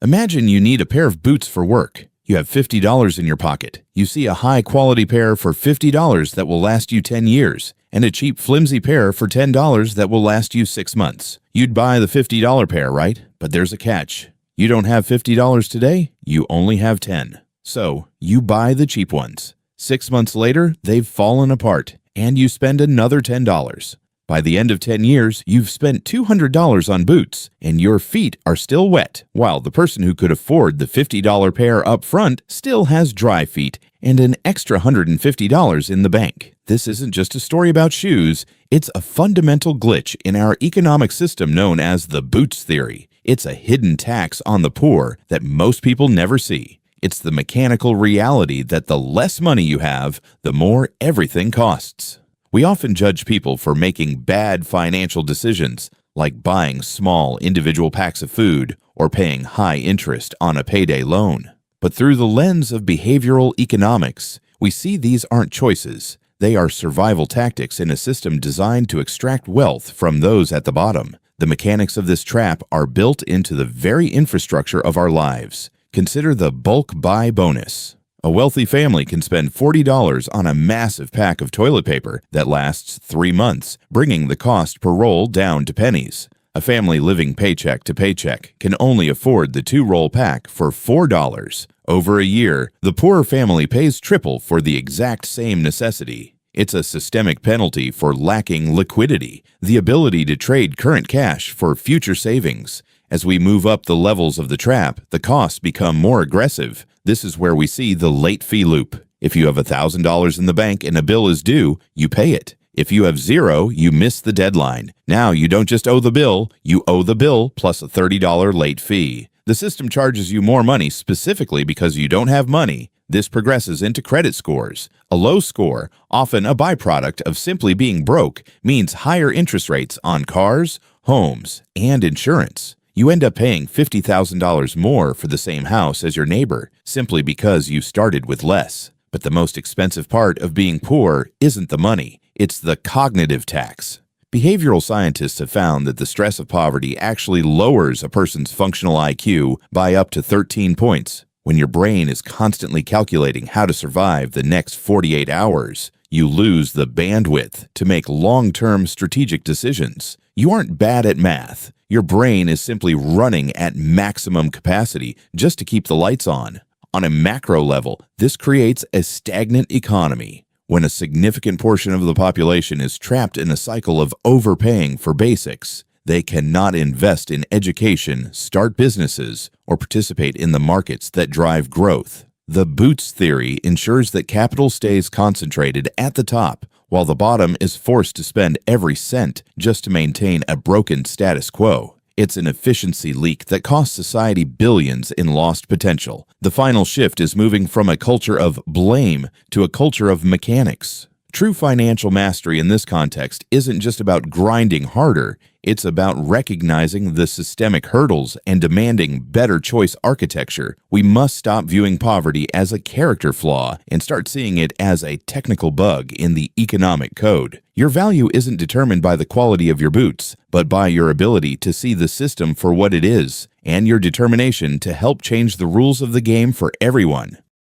Imagine you need a pair of boots for work. You have $50 in your pocket. You see a high-quality pair for $50 that will last you 10 years, and a cheap, flimsy pair for $10 that will last you 6 months. You'd buy the $50 pair, right? But there's a catch. You don't have $50 today, you only have 10. So, you buy the cheap ones. 6 months later, they've fallen apart, and you spend another $10. By the end of 10 years, you've spent $200 on boots, and your feet are still wet, while the person who could afford the $50 pair up front still has dry feet and an extra $150 in the bank. This isn't just a story about shoes, it's a fundamental glitch in our economic system known as the boots theory. It's a hidden tax on the poor that most people never see. It's the mechanical reality that the less money you have, the more everything costs. We often judge people for making bad financial decisions, like buying small individual packs of food or paying high interest on a payday loan. But through the lens of behavioral economics, we see these aren't choices. They are survival tactics in a system designed to extract wealth from those at the bottom. The mechanics of this trap are built into the very infrastructure of our lives. Consider the bulk buy bonus. A wealthy family can spend $40 on a massive pack of toilet paper that lasts 3 months, bringing the cost per roll down to pennies. A family living paycheck to paycheck can only afford the 2-roll pack for $4. Over a year, the poorer family pays triple for the exact same necessity. It's a systemic penalty for lacking liquidity, the ability to trade current cash for future savings. As we move up the levels of the trap, the costs become more aggressive. This is where we see the late fee loop. If you have $1,000 in the bank and a bill is due, you pay it. If you have $0, you miss the deadline. Now you don't just owe the bill, you owe the bill plus a $30 late fee. The system charges you more money specifically because you don't have money. This progresses into credit scores. A low score, often a byproduct of simply being broke, means higher interest rates on cars, homes, and insurance. You end up paying $50,000 more for the same house as your neighbor, simply because you started with less. But the most expensive part of being poor isn't the money, it's the cognitive tax. Behavioral scientists have found that the stress of poverty actually lowers a person's functional IQ by up to 13 points. When your brain is constantly calculating how to survive the next 48 hours, you lose the bandwidth to make long-term strategic decisions. You aren't bad at math. Your brain is simply running at maximum capacity just to keep the lights on. On a macro level, this creates a stagnant economy. When a significant portion of the population is trapped in a cycle of overpaying for basics, they cannot invest in education, start businesses, or participate in the markets that drive growth. The boots theory ensures that capital stays concentrated at the top, while the bottom is forced to spend every cent just to maintain a broken status quo. It's an efficiency leak that costs society billions in lost potential. The final shift is moving from a culture of blame to a culture of mechanics. True financial mastery in this context isn't just about grinding harder, it's about recognizing the systemic hurdles and demanding better choice architecture. We must stop viewing poverty as a character flaw and start seeing it as a technical bug in the economic code. Your value isn't determined by the quality of your boots, but by your ability to see the system for what it is, and your determination to help change the rules of the game for everyone.